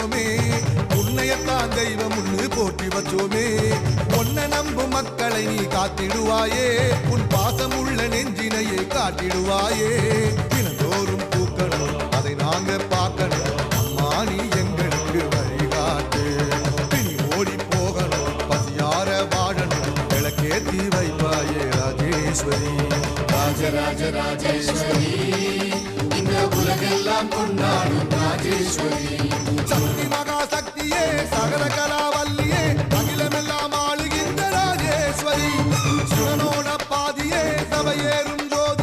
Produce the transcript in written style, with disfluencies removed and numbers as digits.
வச்சோமே உன்னையத்தான் தெய்வம் முன்னு போற்றி வச்சோமே ஒன்ன நம்பும் மக்களை நீ காத்திடுவாயே உன் பாசம் உள்ள நெஞ்சினையே காட்டிடுவாயே தினந்தோறும் பூக்கணும் அதை நாங்க பார்க்கணும் அம்மா நீ எங்களுக்கு வழிகாட்டு பிணி ஓடி போகணும் பசியார வாழணும் விளக்கேத்தி வைப்பாயே ராஜேஸ்வரி ராஜராஜ ராஜேஸ்வரி இந்த உலகெல்லாம் கொண்டாடும் ராஜேஸ்வரி சக்தி மகா சக்தியே சகல கலா